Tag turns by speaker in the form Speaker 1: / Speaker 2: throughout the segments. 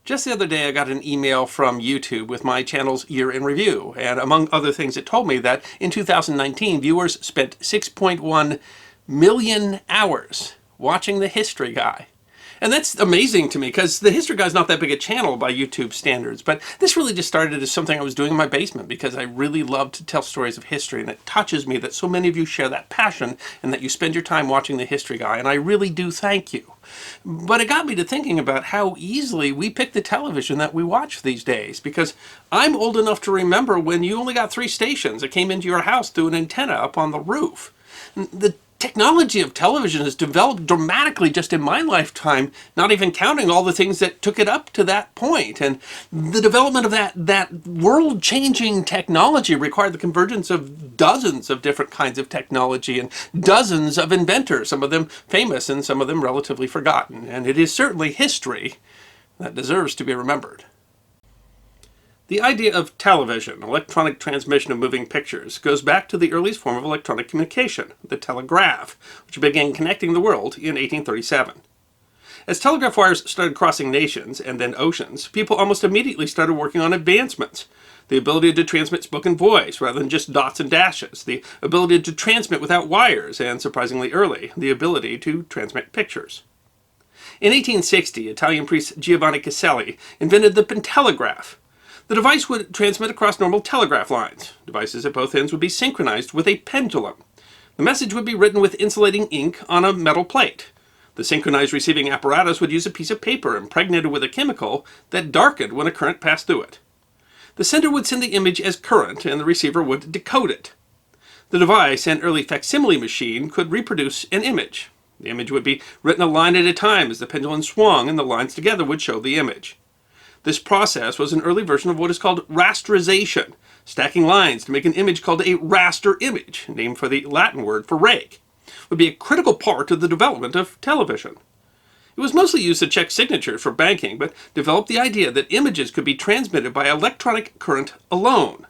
Speaker 1: Just the other day I got an email from YouTube with my channel's year in review, and among other things it told me that in 2019 viewers spent 6.1 million hours watching the History Guy. And that's amazing to me because the History Guy is not that big a channel by YouTube standards, but this really just started as something I was doing in my basement because I really love to tell stories of history, and it touches me that so many of you share that passion and that you spend your time watching the History Guy, and I really do thank you. But it got me to thinking about how easily we pick the television that we watch these days, because I'm old enough to remember when you only got 3 stations that came into your house through an antenna up on the roof. The technology of television has developed dramatically just in my lifetime, not even counting all the things that took it up to that point. And the development of that world-changing technology required the convergence of dozens of different kinds of technology and dozens of inventors, some of them famous and some of them relatively forgotten. And it is certainly history that deserves to be remembered. The idea of television, electronic transmission of moving pictures, goes back to the earliest form of electronic communication, the telegraph, which began connecting the world in 1837. As telegraph wires started crossing nations and then oceans, people almost immediately started working on advancements. The ability to transmit spoken voice rather than just dots and dashes, the ability to transmit without wires, and surprisingly early, the ability to transmit pictures. In 1860, Italian priest Giovanni Caselli invented the Pen Telegraph. The device would transmit across normal telegraph lines. Devices at both ends would be synchronized with a pendulum. The message would be written with insulating ink on a metal plate. The synchronized receiving apparatus would use a piece of paper impregnated with a chemical that darkened when a current passed through it. The sender would send the image as current, and the receiver would decode it. The device, an early facsimile machine, could reproduce an image. The image would be written a line at a time as the pendulum swung, and the lines together would show the image. This process was an early version of what is called rasterization, stacking lines to make an image called a raster image, named for the Latin word for rake, would be a critical part of the development of television. It was mostly used to check signatures for banking, but developed the idea that images could be transmitted by electronic current alone.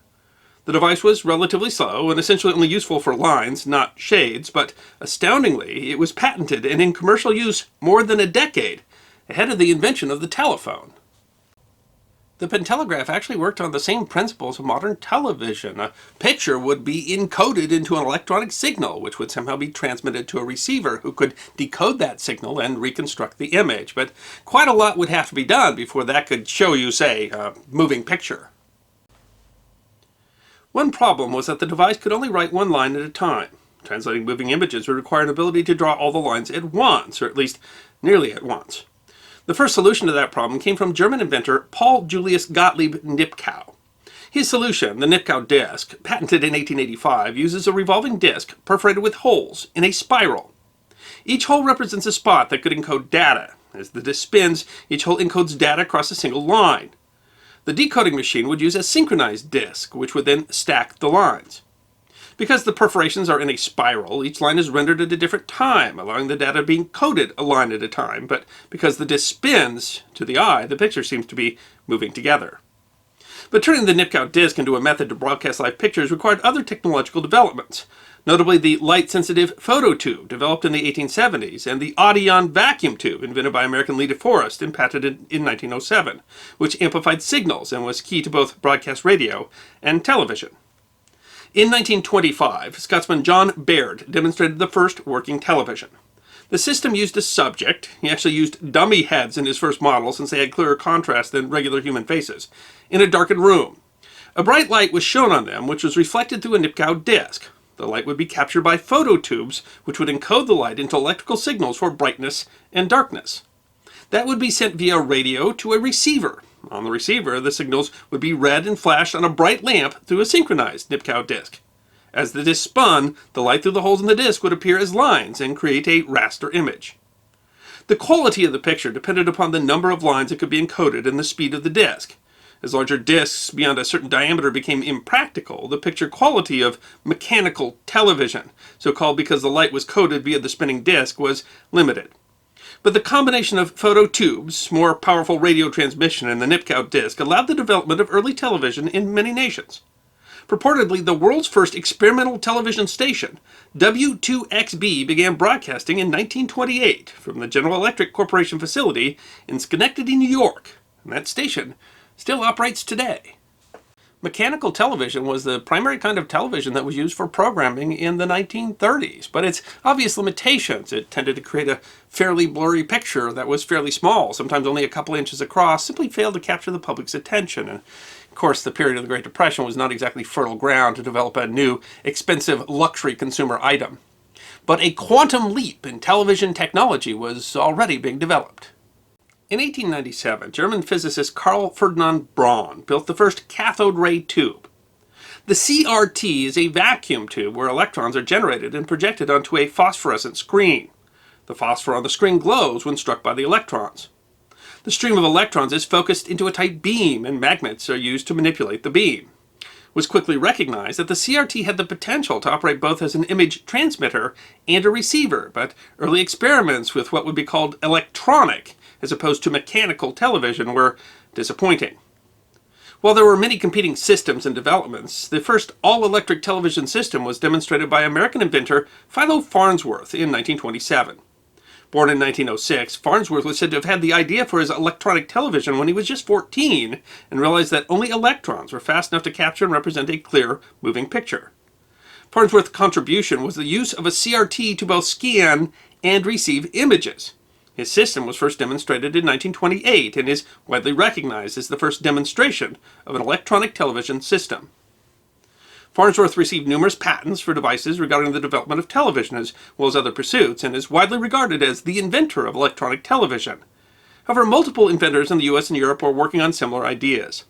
Speaker 1: The device was relatively slow and essentially only useful for lines, not shades, but astoundingly, it was patented and in commercial use more than a decade ahead of the invention of the telephone. The Pen Telegraph actually worked on the same principles of modern television. A picture would be encoded into an electronic signal, which would somehow be transmitted to a receiver who could decode that signal and reconstruct the image. But quite a lot would have to be done before that could show you, say, a moving picture. One problem was that the device could only write one line at a time. Translating moving images would require an ability to draw all the lines at once, or at least nearly at once. The first solution to that problem came from German inventor Paul Julius Gottlieb Nipkow. His solution, the Nipkow disk, patented in 1885, uses a revolving disk perforated with holes in a spiral. Each hole represents a spot that could encode data. As the disk spins, each hole encodes data across a single line. The decoding machine would use a synchronized disk, which would then stack the lines. Because the perforations are in a spiral, each line is rendered at a different time, allowing the data being coded a line at a time, but because the disk spins, to the eye, the picture seems to be moving together. But turning the Nipkow disk into a method to broadcast live pictures required other technological developments, notably the light-sensitive phototube, developed in the 1870s, and the Audion vacuum tube, invented by American Lee DeForest and patented in 1907, which amplified signals and was key to both broadcast radio and television. In 1925, Scotsman John Baird demonstrated the first working television. The system used a subject. He actually used dummy heads in his first model since they had clearer contrast than regular human faces, in a darkened room. A bright light was shown on them, which was reflected through a Nipkow disk. The light would be captured by phototubes, which would encode the light into electrical signals for brightness and darkness. That would be sent via radio to a receiver. On the receiver, the signals would be read and flashed on a bright lamp through a synchronized Nipkow disk. As the disk spun, the light through the holes in the disk would appear as lines and create a raster image. The quality of the picture depended upon the number of lines that could be encoded and the speed of the disk. As larger disks beyond a certain diameter became impractical, the picture quality of mechanical television, so-called because the light was coded via the spinning disk, was limited. But the combination of phototubes, more powerful radio transmission, and the Nipkow disk allowed the development of early television in many nations. Purportedly the world's first experimental television station, W2XB began broadcasting in 1928 from the General Electric Corporation facility in Schenectady, New York, and that station still operates today. Mechanical television was the primary kind of television that was used for programming in the 1930s, but its obvious limitations, it tended to create a fairly blurry picture that was fairly small, sometimes only a couple inches across, simply failed to capture the public's attention. And of course, the period of the Great Depression was not exactly fertile ground to develop a new, expensive luxury consumer item. But a quantum leap in television technology was already being developed. In 1897, German physicist Carl Ferdinand Braun built the first cathode ray tube. The CRT is a vacuum tube where electrons are generated and projected onto a phosphorescent screen. The phosphor on the screen glows when struck by the electrons. The stream of electrons is focused into a tight beam, and magnets are used to manipulate the beam. It was quickly recognized that the CRT had the potential to operate both as an image transmitter and a receiver, but early experiments with what would be called electronic as opposed to mechanical television were disappointing. While there were many competing systems and developments, the first all-electric television system was demonstrated by American inventor Philo Farnsworth in 1927. Born in 1906, Farnsworth was said to have had the idea for his electronic television when he was just 14 and realized that only electrons were fast enough to capture and represent a clear, moving picture. Farnsworth's contribution was the use of a CRT to both scan and receive images. His system was first demonstrated in 1928 and is widely recognized as the first demonstration of an electronic television system. Farnsworth received numerous patents for devices regarding the development of television as well as other pursuits, and is widely regarded as the inventor of electronic television. However, multiple inventors in the US and Europe were working on similar ideas.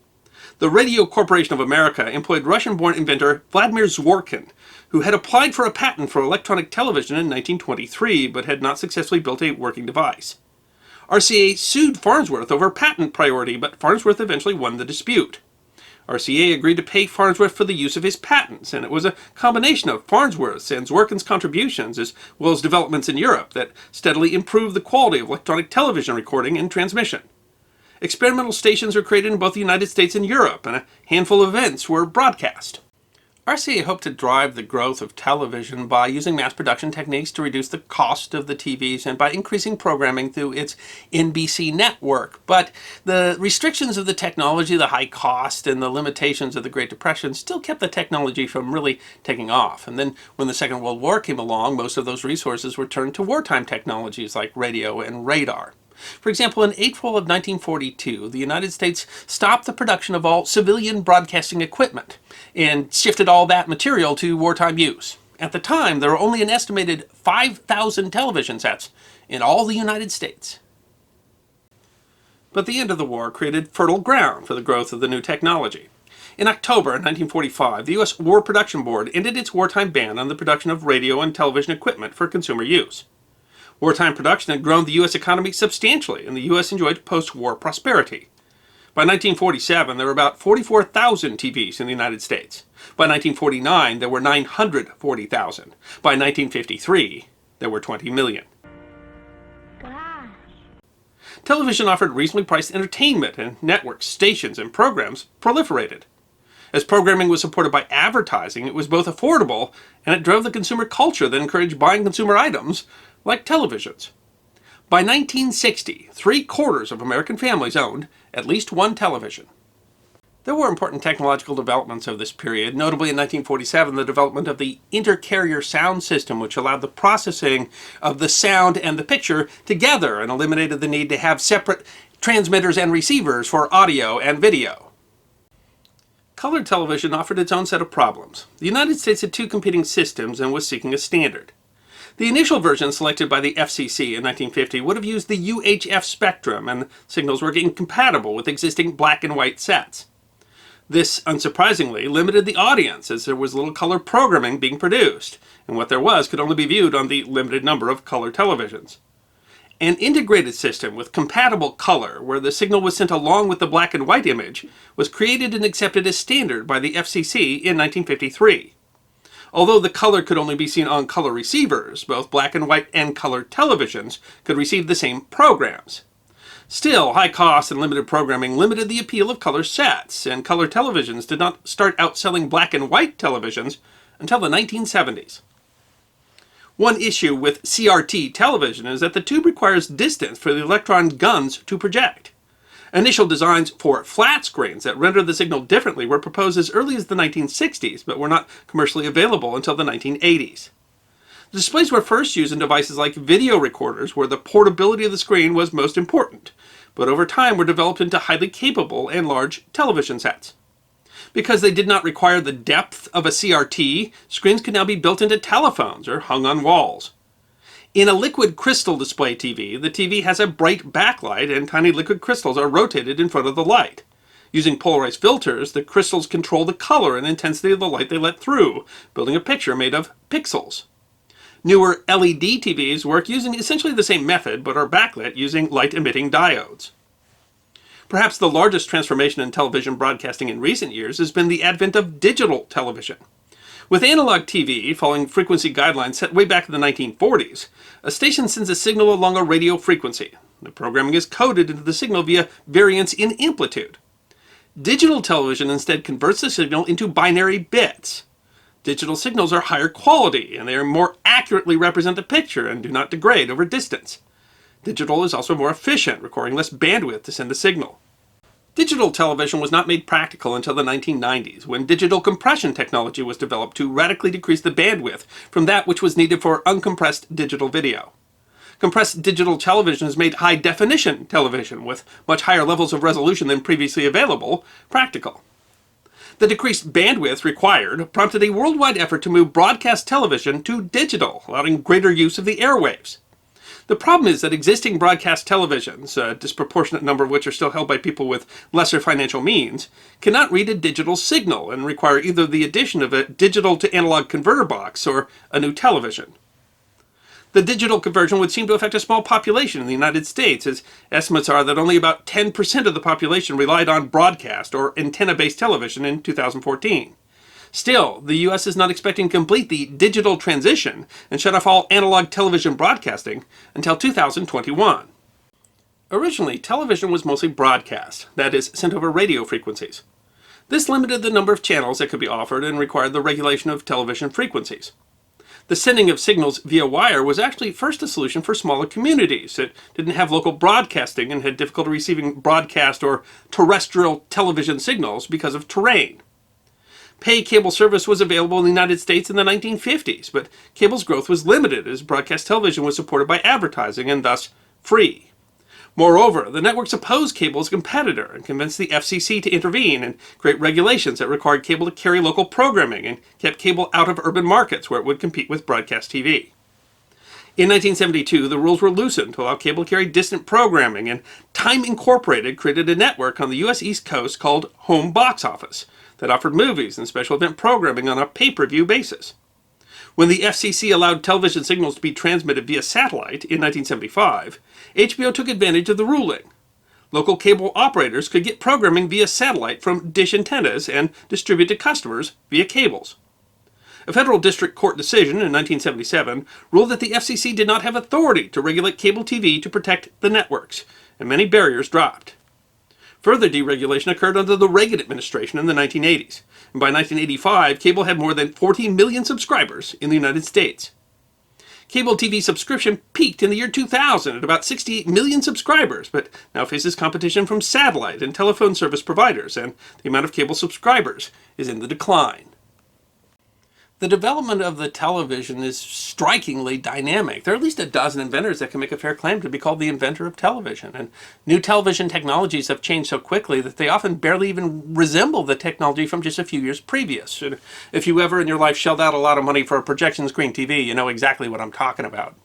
Speaker 1: The Radio Corporation of America employed Russian-born inventor Vladimir Zworykin, who had applied for a patent for electronic television in 1923, but had not successfully built a working device. RCA sued Farnsworth over patent priority, but Farnsworth eventually won the dispute. RCA agreed to pay Farnsworth for the use of his patents, and it was a combination of Farnsworth's and Zworykin's contributions, as well as developments in Europe, that steadily improved the quality of electronic television recording and transmission. Experimental stations were created in both the United States and Europe, and a handful of events were broadcast. RCA hoped to drive the growth of television by using mass production techniques to reduce the cost of the TVs and by increasing programming through its NBC network. But the restrictions of the technology, the high cost, and the limitations of the Great Depression still kept the technology from really taking off. And then when the Second World War came along, most of those resources were turned to wartime technologies like radio and radar. For example, in April of 1942, the United States stopped the production of all civilian broadcasting equipment and shifted all that material to wartime use. At the time, there were only an estimated 5,000 television sets in all the United States. But the end of the war created fertile ground for the growth of the new technology. In October 1945, the U.S. War Production Board ended its wartime ban on the production of radio and television equipment for consumer use. Wartime production had grown the U.S. economy substantially, and the U.S. enjoyed post-war prosperity. By 1947, there were about 44,000 TVs in the United States. By 1949, there were 940,000. By 1953, there were 20 million. Gosh. Television offered reasonably priced entertainment, and networks, stations, and programs proliferated. As programming was supported by advertising, it was both affordable, and it drove the consumer culture that encouraged buying consumer items like televisions. By 1960, 3/4 of American families owned at least one television. There were important technological developments of this period, notably in 1947 the development of the intercarrier sound system, which allowed the processing of the sound and the picture together and eliminated the need to have separate transmitters and receivers for audio and video. Color television offered its own set of problems. The United States had two competing systems and was seeking a standard. The initial version selected by the FCC in 1950 would have used the UHF spectrum, and signals were incompatible with existing black and white sets. This, unsurprisingly, limited the audience, as there was little color programming being produced, and what there was could only be viewed on the limited number of color televisions. An integrated system with compatible color, where the signal was sent along with the black and white image, was created and accepted as standard by the FCC in 1953. Although the color could only be seen on color receivers, both black and white and color televisions could receive the same programs. Still, high cost and limited programming limited the appeal of color sets, and color televisions did not start outselling black and white televisions until the 1970s. One issue with CRT television is that the tube requires distance for the electron guns to project. Initial designs for flat screens that render the signal differently were proposed as early as the 1960s, but were not commercially available until the 1980s. The displays were first used in devices like video recorders, where the portability of the screen was most important, but over time were developed into highly capable and large television sets. Because they did not require the depth of a CRT, screens could now be built into telephones or hung on walls. In a liquid crystal display TV, the TV has a bright backlight and tiny liquid crystals are rotated in front of the light. Using polarized filters, the crystals control the color and intensity of the light they let through, building a picture made of pixels. Newer LED TVs work using essentially the same method, but are backlit using light-emitting diodes. Perhaps the largest transformation in television broadcasting in recent years has been the advent of digital television. With analog TV, following frequency guidelines set way back in the 1940s, a station sends a signal along a radio frequency. The programming is coded into the signal via variance in amplitude. Digital television instead converts the signal into binary bits. Digital signals are higher quality, and they more accurately represent the picture and do not degrade over distance. Digital is also more efficient, requiring less bandwidth to send a signal. Digital television was not made practical until the 1990s, when digital compression technology was developed to radically decrease the bandwidth from that which was needed for uncompressed digital video. Compressed digital television has made high-definition television, with much higher levels of resolution than previously available, practical. The decreased bandwidth required prompted a worldwide effort to move broadcast television to digital, allowing greater use of the airwaves. The problem is that existing broadcast televisions, a disproportionate number of which are still held by people with lesser financial means, cannot read a digital signal and require either the addition of a digital to analog converter box or a new television. The digital conversion would seem to affect a small population in the United States, as estimates are that only about 10% of the population relied on broadcast or antenna-based television in 2014. Still, the U.S. is not expecting to complete the digital transition and shut off all analog television broadcasting until 2021. Originally, television was mostly broadcast, that is, sent over radio frequencies. This limited the number of channels that could be offered and required the regulation of television frequencies. The sending of signals via wire was actually first a solution for smaller communities that didn't have local broadcasting and had difficulty receiving broadcast or terrestrial television signals because of terrain. Pay cable service was available in the United States in the 1950s, but cable's growth was limited as broadcast television was supported by advertising and thus free. Moreover, the networks opposed cable as a competitor and convinced the FCC to intervene and create regulations that required cable to carry local programming and kept cable out of urban markets where it would compete with broadcast TV. In 1972, the rules were loosened to allow cable to carry distant programming, and Time Incorporated created a network on the U.S. East Coast called Home Box Office that offered movies and special event programming on a pay-per-view basis. When the FCC allowed television signals to be transmitted via satellite in 1975, HBO took advantage of the ruling. Local cable operators could get programming via satellite from dish antennas and distribute to customers via cables. A federal district court decision in 1977 ruled that the FCC did not have authority to regulate cable TV to protect the networks, and many barriers dropped. Further deregulation occurred under the Reagan administration in the 1980s, and by 1985, cable had more than 40 million subscribers in the United States. Cable TV subscription peaked in the year 2000 at about 68 million subscribers, but now faces competition from satellite and telephone service providers, and the amount of cable subscribers is in the decline. The development of the television is strikingly dynamic. There are at least a dozen inventors that can make a fair claim to be called the inventor of television. And new television technologies have changed so quickly that they often barely even resemble the technology from just a few years previous. And if you ever in your life shelled out a lot of money for a projection screen TV, you know exactly what I'm talking about.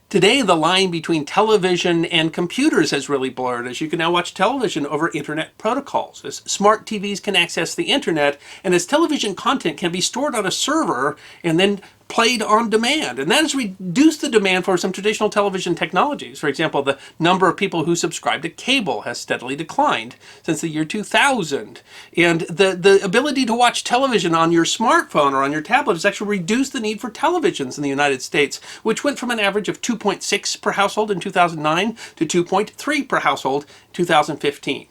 Speaker 1: Today, the line between television and computers has really blurred, as you can now watch television over internet protocols, as smart TVs can access the internet, and as television content can be stored on a server and then played on demand. And that has reduced the demand for some traditional television technologies. For example, the number of people who subscribe to cable has steadily declined since the year 2000. And the ability to watch television on your smartphone or on your tablet has actually reduced the need for televisions in the United States, which went from an average of 2.6 per household in 2009 to 2.3 per household in 2015.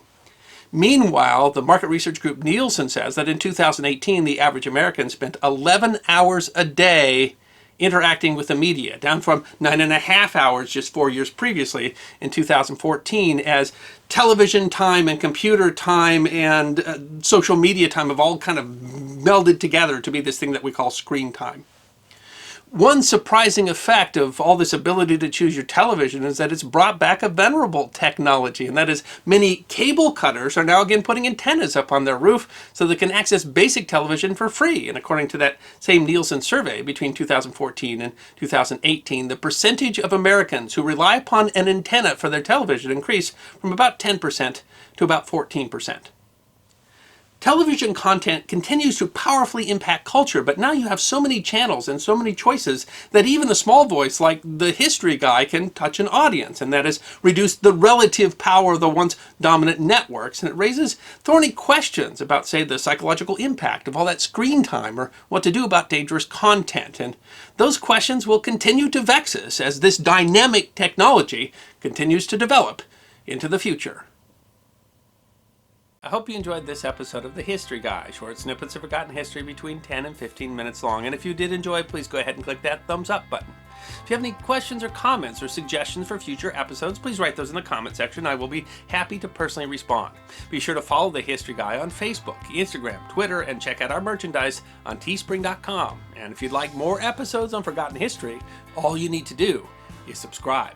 Speaker 1: Meanwhile, the market research group Nielsen says that in 2018, the average American spent 11 hours a day interacting with the media, down from 9.5 hours just 4 years previously in 2014, as television time and computer time and social media time have all kind of melded together to be this thing that we call screen time. One surprising effect of all this ability to choose your television is that it's brought back a venerable technology, and that is many cable cutters are now again putting antennas up on their roof so they can access basic television for free. And according to that same Nielsen survey between 2014 and 2018, the percentage of Americans who rely upon an antenna for their television increased from about 10% to about 14%. Television content continues to powerfully impact culture, but now you have so many channels and so many choices that even a small voice like the history guy can touch an audience, and that has reduced the relative power of the once dominant networks, and it raises thorny questions about, say, the psychological impact of all that screen time, or what to do about dangerous content. And those questions will continue to vex us as this dynamic technology continues to develop into the future. I hope you enjoyed this episode of The History Guy, short snippets of forgotten history between 10 and 15 minutes long. And if you did enjoy, please go ahead and click that thumbs up button. If you have any questions or comments or suggestions for future episodes, please write those in the comment section. I will be happy to personally respond. Be sure to follow The History Guy on Facebook, Instagram, Twitter, and check out our merchandise on teespring.com. And if you'd like more episodes on forgotten history, all you need to do is subscribe.